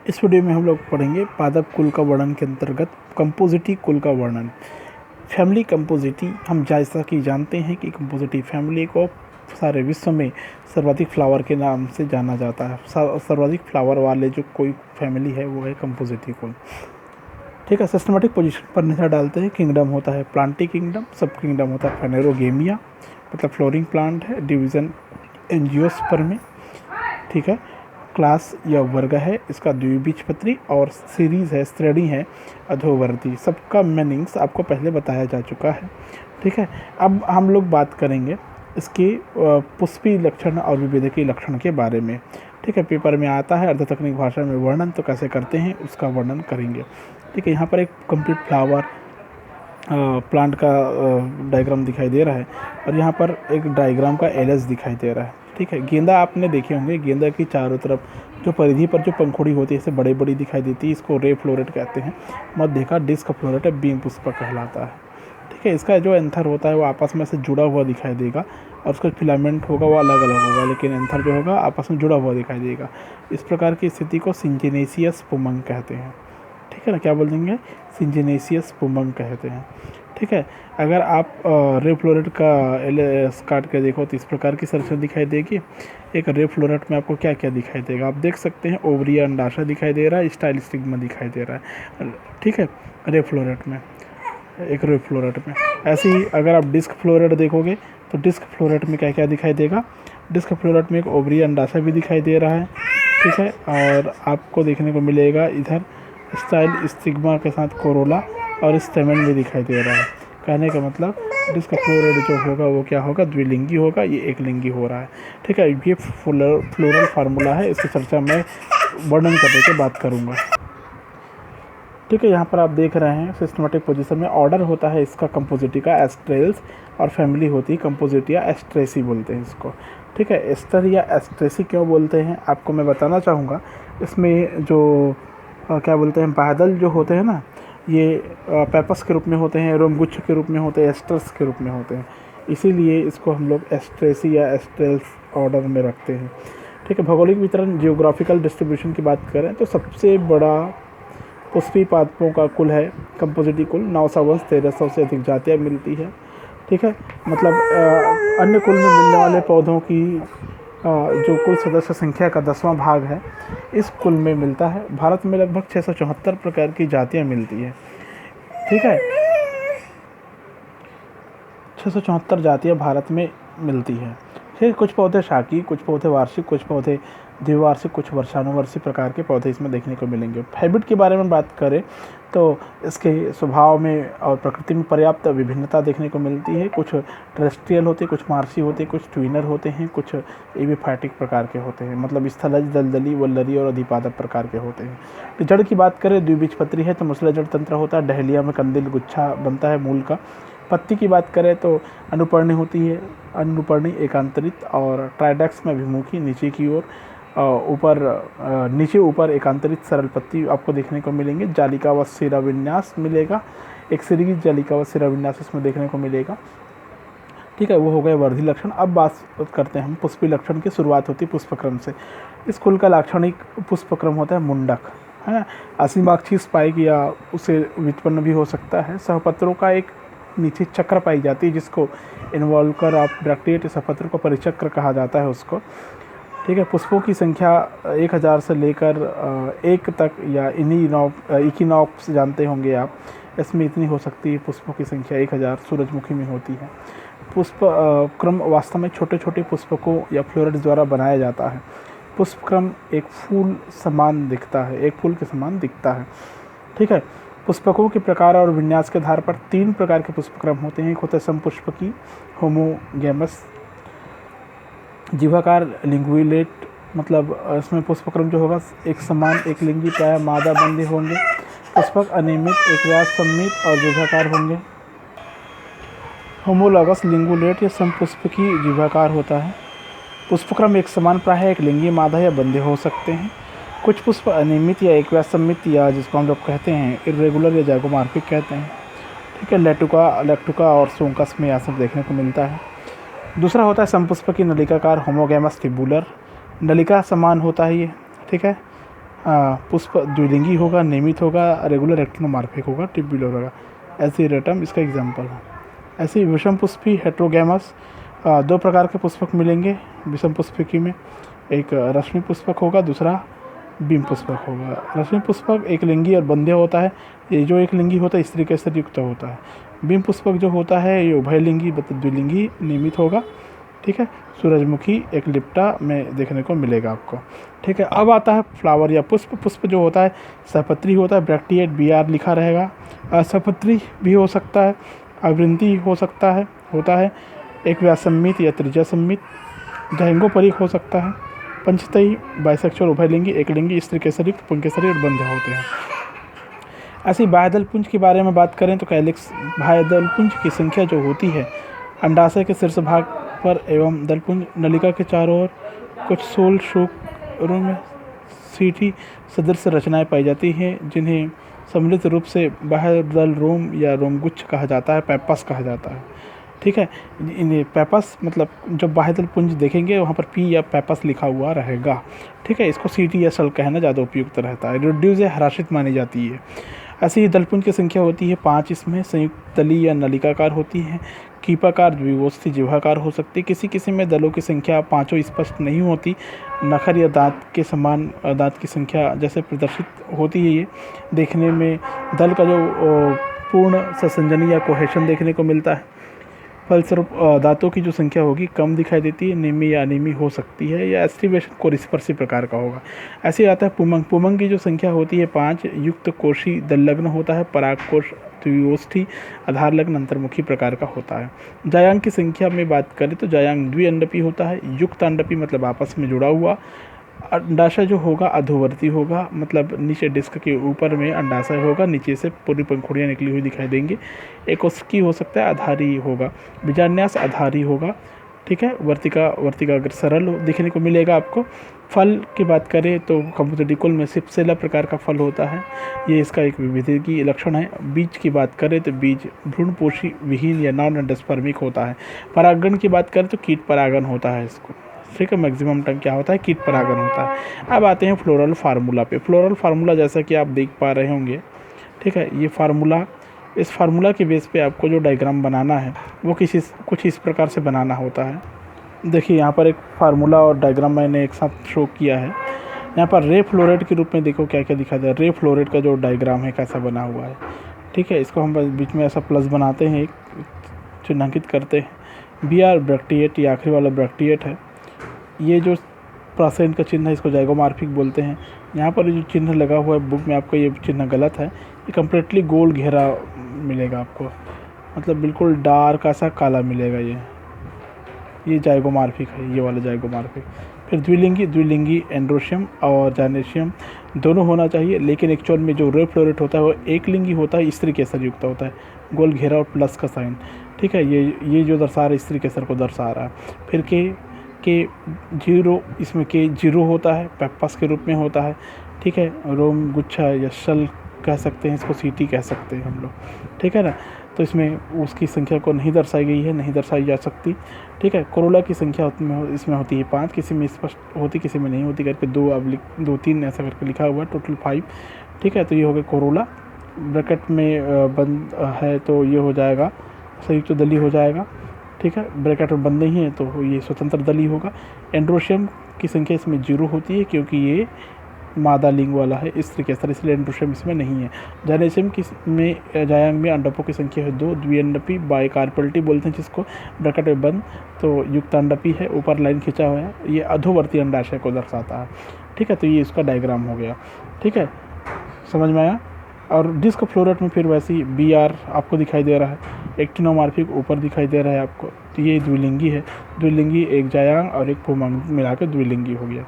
इस वीडियो में हम लोग पढ़ेंगे पादप कुल का वर्णन के अंतर्गत कंपोजिटी कुल का वर्णन। फैमिली कंपोजिटी, हम जैसा कि जानते हैं कि कंपोजिटी फैमिली को सारे विश्व में सर्वाधिक फ्लावर के नाम से जाना जाता है। सर्वाधिक फ्लावर वाले जो कोई फैमिली है वो है कंपोजिटी कुल। ठीक है, सिस्टमेटिक पोजीशन पर नजर डालते हैं। किंगडम होता है प्लांटी किंगडम, सब किंगडम होता है फेनेरोगेमिया, मतलब फ्लोरिंग प्लांट है। Division angiospermae. ठीक है, क्लास या वर्ग है इसका द्विबीजपत्री, और सीरीज़ है, श्रेणी है अधोवर्ती। सबका मीनिंग्स आपको पहले बताया जा चुका है। ठीक है, अब हम लोग बात करेंगे इसके पुष्पी लक्षण और विभेदकीय लक्षण के बारे में। ठीक है, पेपर में आता है अर्ध तकनीक भाषा में वर्णन, तो कैसे करते हैं उसका वर्णन करेंगे। ठीक है, यहाँ पर एक कंप्लीट फ्लावर प्लांट का डायग्राम दिखाई दे रहा है, और यहाँ पर एक डायग्राम का एलएस दिखाई दे रहा है। ठीक है, गेंदा आपने देखे होंगे, गेंदा की चारों तरफ जो परिधि पर जो पंखुड़ी होती है इसे बड़ी बड़ी दिखाई देती है, इसको रे फ्लोरेट कहते हैं। मध्य का डिस्क फ्लोरेट है, बीन पुष्प कहलाता है। ठीक है, इसका जो एंथर होता है वो आपस में से जुड़ा हुआ दिखाई देगा, और उसका फिलामेंट होगा वो अलग अलग होगा, लेकिन एंथर जो होगा आपस में जुड़ा हुआ दिखाई देगा। इस प्रकार की स्थिति को सिंजिनेसियस पुमंग कहते हैं। ठीक है ना, क्या बोल देंगे, सिंजिनेसियस पुमंग कहते हैं। ठीक है, अगर आप रे फ्लोरेट का एलएस काट के देखो तो इस प्रकार की संरचना दिखाई देगी। एक रे फ्लोरेट में आपको क्या क्या दिखाई देगा, आप देख सकते हैं ओवरी अंडाशय दिखाई दे रहा है, स्टाइल स्टिग्मा दिखाई दे रहा है। ठीक है, रे फ्लोरेट में, एक रे फ्लोरेट में। ऐसे ही अगर आप डिस्क फ्लोरेट देखोगे तो डिस्क फ्लोरेट में क्या क्या दिखाई देगा, डिस्क फ्लोरेट में एक ओवरी अंडाशय भी दिखाई दे रहा है। ठीक है, और आपको देखने को मिलेगा इधर स्टाइल स्टिग्मा के साथ कोरोला और स्टेमेन भी दिखाई दे रहा है। कहने का मतलब डिस्क फ्लोरेट जो होगा वो क्या होगा, द्विलिंगी होगा, ये एक लिंगी हो रहा है। ठीक है, ये फ्लोरल फार्मूला है, इसकी चर्चा मैं वर्णन करने के बात करूँगा। ठीक है, यहाँ पर आप देख रहे हैं सिस्टमेटिक पोजीशन में ऑर्डर होता है इसका कंपोजिटी का एस्ट्रेल्स, और फैमिली होती है कंपोजिटिया एस्ट्रेसी बोलते हैं इसको। ठीक है, एस्टर या एस्ट्रेसी क्यों बोलते हैं आपको मैं बताना चाहूँगा। इसमें जो क्या बोलते हैं, बादल जो होते हैं ना, ये पेपस के रूप में होते हैं, रोमगुच्छ के रूप में होते हैं, एस्टर्स के रूप में होते हैं, इसीलिए इसको हम लोग एस्ट्रेसी या एस्ट्रेल्स ऑर्डर में रखते हैं। ठीक है, भौगोलिक वितरण, जियोग्राफिकल डिस्ट्रीब्यूशन की बात करें तो सबसे बड़ा पुष्पी पादपों का कुल है कंपोजिटी कुल। 900 से अधिक जातियाँ मिलती है। ठीक है, मतलब अन्य कुल में मिलने वाले पौधों की जो कुल सदस्य संख्या का 10वां भाग है इस कुल में मिलता है। भारत में लगभग 674 प्रकार की जातियाँ मिलती है। ठीक है, 674 जातियाँ भारत में मिलती है। फिर कुछ पौधे शाकी, कुछ पौधे वार्षिक, कुछ पौधे द्विवार्षिक, कुछ वर्षानुवर्षीय प्रकार के पौधे इसमें देखने को मिलेंगे। हैबिट के बारे में बात करें तो इसके स्वभाव में और प्रकृति में पर्याप्त विभिन्नता देखने को मिलती है। कुछ टेरेस्ट्रियल होते हैं, कुछ मार्सी होते हैं, कुछ ट्विनर होते हैं, कुछ एपिफाइटिक प्रकार के होते हैं, मतलब स्थलज, दलदली, वल्लरी और अधिपादप प्रकार के होते हैं। जड़ की बात करें, द्विबीजपत्री है तो मूसला जड़ तंत्र होता है। डहलिया में कंदिल गुच्छा बनता है मूल का। पत्ती की बात करें तो अनुपर्णी होती है, अनुपर्णी एकांतरित, और ट्राइडेक्स में अभिमुखी, नीचे की ओर नीचे ऊपर एकांतरित सरल पत्ती आपको देखने को मिलेंगे। जालिका व शिराविन्यास मिलेगा, एक सीरीज जालिका व शिराविन्यास इसमें देखने को मिलेगा। ठीक है, वो हो गए वर्धी लक्षण। अब बात करते हैं हम पुष्पी लक्षण की। शुरुआत होती है पुष्पक्रम से। इस कुल का लाक्षणिक पुष्पक्रम होता है मुंडक, है असीमाक्षी स्पाइक, या उसे व्युत्पन्न भी हो सकता है। सहपत्रों का एक नीचे चक्र पाई जाती है जिसको इन्वॉल्कर ऑफ ब्रैक्टेट, सहपत्र को परिचक्र कहा जाता है उसको। ठीक है, पुष्पों की संख्या 1000 से लेकर 1 तक, या इकिनॉक्स जानते होंगे आप, इसमें इतनी हो सकती है पुष्पों की संख्या 1000 सूरजमुखी में होती है। पुष्प क्रम वास्तव में छोटे छोटे पुष्पकों या फ्लोरेट्स द्वारा बनाया जाता है। पुष्पक्रम एक फूल समान दिखता है, एक फूल के समान दिखता है। ठीक है, पुष्पकों के प्रकार और विन्यास के आधार पर 3 प्रकार के पुष्पक्रम होते हैं। एक होता है समपुष्पकी, होमोगेमस, जीवाकार, लिंगुलेट, मतलब इसमें पुष्पक्रम जो होगा एक समान, एक लिंगी, प्रायः मादा बंधे होंगे। पुष्पक अनियमित, एक व्यास सम्मित और जीवाकार होंगे। होमोलॉगस, लिंगुलेट या समपुष्पकी, जीवाकार होता है। पुष्पक्रम एक समान, प्रायः एक लिंगी, मादा या बंधे हो सकते हैं। कुछ पुष्प अनियमित या एक व्यास सम्मित, या जिसको हम लोग कहते हैं इर्रेगुलर या जाइगोमॉर्फिक कहते हैं। ठीक है, लेक्टुका और सोंकस में यह सब देखने को मिलता है। दूसरा होता है समपुष्पकी नलिकाकार, होमोगेमस, ट्यूबुलर, नलिका समान होता है ये। ठीक है, पुष्प द्विलिंगी होगा, नियमित होगा, रेगुलर एक्टिनोमार्फिक होगा, ट्यूब्यूलर होगा। ऐसे रेटम इसका एग्जाम्पल है। ऐसे ही विषम पुष्पी हेट्रोगैमस, 2 प्रकार के पुष्पक मिलेंगे विषम पुष्पिकी में। एक रश्मि पुष्पक होगा, दूसरा बीम पुष्पक होगा। रश्मि पुष्पक एक लिंगी और बंध्य होता है। ये जो एक लिंगी होता है स्त्री केसर युक्त होता है। बीम पुष्पक जो होता है ये उभयलिंगी द्विलिंगी नियमित होगा। ठीक है, सूरजमुखी एक लिप्टा में देखने को मिलेगा आपको। ठीक है, अब आता है फ्लावर या पुष्प। पुष्प जो होता है सपत्री होता है, ब्रैक्टिएट BR लिखा रहेगा। असपत्री भी हो सकता है, आवृंती हो सकता है, होता है, एक व्यासम्मित या त्रिज्या सम्मित, जैंगोपरीक हो सकता है, पंचतई, बाइसेक्सुअल, उभयलिंगी, एकलिंगी, स्त्री केसरयुक्त, पुंकेसरी और बंध्य होते हैं। ऐसी बाह्यदल पुंज के बारे में बात करें तो कैलिक्स बाह्यदल पुंज की संख्या जो होती है अंडाशय के शीर्ष भाग पर एवं दलपुंज नलिका के चारों ओर कुछ सोल शुक्रों में सीटी सदृश रचनाएं पाई जाती हैं, जिन्हें सम्मिलित रूप से बाह्यदल रोम या रोमगुच्छ कहा जाता है, पैपस कहा जाता है। ठीक है, इन्हें पैपस मतलब जब बाह्यदल पुंज देखेंगे वहाँ पर P या पैपस लिखा हुआ रहेगा। ठीक है, इसको सीटी या सल कहना ज़्यादा उपयुक्त रहता है। रिड्यूस या हराशित मानी जाती है। ऐसे ही दलपुंज की संख्या होती है 5। इसमें संयुक्त दली या नलिकाकार होती है, कीपाकार, द्विओस्थी, जिह्वाकार हो सकती है। किसी किसी में दलों की संख्या 5 स्पष्ट नहीं होती, नखर या दांत के समान दांत की संख्या जैसे प्रदर्शित होती है। ये देखने में दल का जो पूर्ण ससंजनी या कोहेशन देखने को मिलता है। फलस्वरूप दांतों की जो संख्या होगी कम दिखाई देती है, निमी या अनिमी हो सकती है, या एस्टिवेशन कोरिस्पर्शी प्रकार का होगा। ऐसे आता है पुमंग। पुमंग की जो संख्या होती है 5, युक्त कोशी दलग्न होता है, परागकोश द्विओष्ठी आधार लग्न अंतर्मुखी प्रकार का होता है। जायांग की संख्या में बात करें तो जायांग द्विअंडपी होता है, युक्त अंडपी मतलब आपस में जुड़ा हुआ। अंडाशय जो होगा अधोवर्ती होगा, मतलब नीचे डिस्क के ऊपर में अंडाशय होगा, नीचे से पूरी पंखुड़ियाँ निकली हुई दिखाई देंगी। एक उसकी हो सकता है आधारी होगा, बीजान्यास आधारी होगा। ठीक है, वर्तिका अगर सरल दिखने को मिलेगा आपको। फल की बात करें तो कंपोजिटिकुल में सिप्सेला प्रकार का फल होता है, ये इसका एक विविधि की लक्षण है। बीज की बात करें तो बीज भ्रूणपोषी विहीन या नॉन एंडोस्पर्मिक होता है। परागण की बात करें तो कीट परागण होता है इसको। ठीक है, मैक्सिमम टर्म क्या होता है, कीट परागण होता है। अब आते हैं फ्लोरल फार्मूला पे। फ्लोरल फार्मूला जैसा कि आप देख पा रहे होंगे, ठीक है, ये फार्मूला, इस फार्मूला के बेस पे आपको जो डायग्राम बनाना है वो कुछ इस प्रकार से बनाना होता है। देखिए यहाँ पर एक फार्मूला और डायग्राम मैंने एक साथ शो किया है। यहाँ पर रे फ्लोरेट के रूप में देखो क्या क्या दिखा दे रहा है। रे फ्लोरेट का जो डायग्राम है कैसा बना हुआ है। ठीक है, इसको हम बीच में ऐसा प्लस बनाते हैं, एक चिन्हांकित करते हैं। BR ब्रैक्टिएट, ये आखिरी वाला ब्रैक्टिएट है। ये जो परसेंट का चिन्ह है इसको जाइगोमॉर्फिक बोलते हैं। यहाँ पर जो चिन्ह लगा हुआ है बुक में आपको, ये चिन्ह गलत है। ये कम्प्लीटली गोल घेरा मिलेगा आपको, मतलब बिल्कुल डार्क ऐसा काला मिलेगा। ये जाइगोमॉर्फिक है, ये वाला जाइगोमॉर्फिक। फिर द्विलिंगी एंड्रोशियम और जाइनेशियम दोनों होना चाहिए, लेकिन एक्चुअल में जो रे फ्लोरेट होता है वो एक लिंगी होता है, स्त्री केसर युक्त होता है, गोल घेरा और प्लस का साइन। ठीक है, ये जो दर्शा रहा है स्त्री केसर को दर्शा रहा है। फिर के 0, इसमें के 0 होता है, पैपस के रूप में होता है। ठीक है, रोम गुच्छा या शल कह सकते हैं इसको, सीटी कह सकते हैं हम लोग। ठीक है ना, तो इसमें उसकी संख्या को नहीं दर्शाई गई है, नहीं दर्शाई जा सकती। ठीक है, कोरोला की संख्या इसमें होती है 5, किसी में स्पष्ट होती किसी में नहीं होती करके 2 3 ऐसा करके लिखा हुआ है, टोटल 5। ठीक है, तो ये हो गया कोरोला। ब्रैकेट में बंद है तो ये हो जाएगा संयुक्त दली हो जाएगा। ठीक है, ब्रैकेट में बंद नहीं है तो ये स्वतंत्र दली होगा। एंड्रोशियम की संख्या इसमें 0 होती है क्योंकि ये मादा लिंग वाला है, इस तरीके से, इसलिए एंड्रोशियम इसमें नहीं है। जाइनेशियम में जायांग में अंडपों की संख्या है 2, द्विअंडपी बाइकार्पल्टी बोलते हैं जिसको, ब्रैकेट में बंद, तो युक्त अंडपी है, ऊपर लाइन खींचा हुआ है, ये अधोवर्ती अंडाशय को दर्शाता है। ठीक है, तो ये इसका डायग्राम हो गया। ठीक है, समझ में आया। और डिस्क फ्लोरेट में फिर वैसे ही BR आपको दिखाई दे रहा है, एक्टिनोमॉर्फिक ऊपर दिखाई दे रहा है आपको, तो ये द्विलिंगी है। द्विलिंगी एक जायांग और एक पुमंग मिलाकर द्विलिंगी हो गया।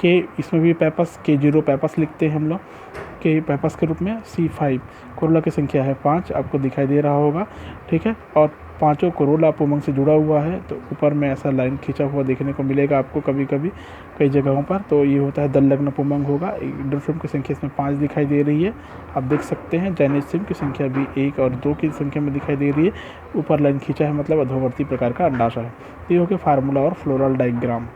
के इसमें भी पैपस, K0 पैपस लिखते हैं हम लोग, के पैपस के रूप में। C5 कोरोला की संख्या है 5, आपको दिखाई दे रहा होगा। ठीक है, और 5 कोरोला पुमंग से जुड़ा हुआ है, तो ऊपर में ऐसा लाइन खींचा हुआ देखने को मिलेगा आपको कभी कभी कई जगहों पर, तो ये होता है दलग्न पुमंग होगा। एंड्रोशियम की संख्या इसमें 5 दिखाई दे रही है, आप देख सकते हैं। जाइनेशियम की संख्या भी 1 और 2 की संख्या में दिखाई दे रही है, ऊपर लाइन खींचा है, मतलब अधोवर्ती प्रकार का अंडाशय है। ये हो गया फार्मूला और फ्लोरल डायग्राम।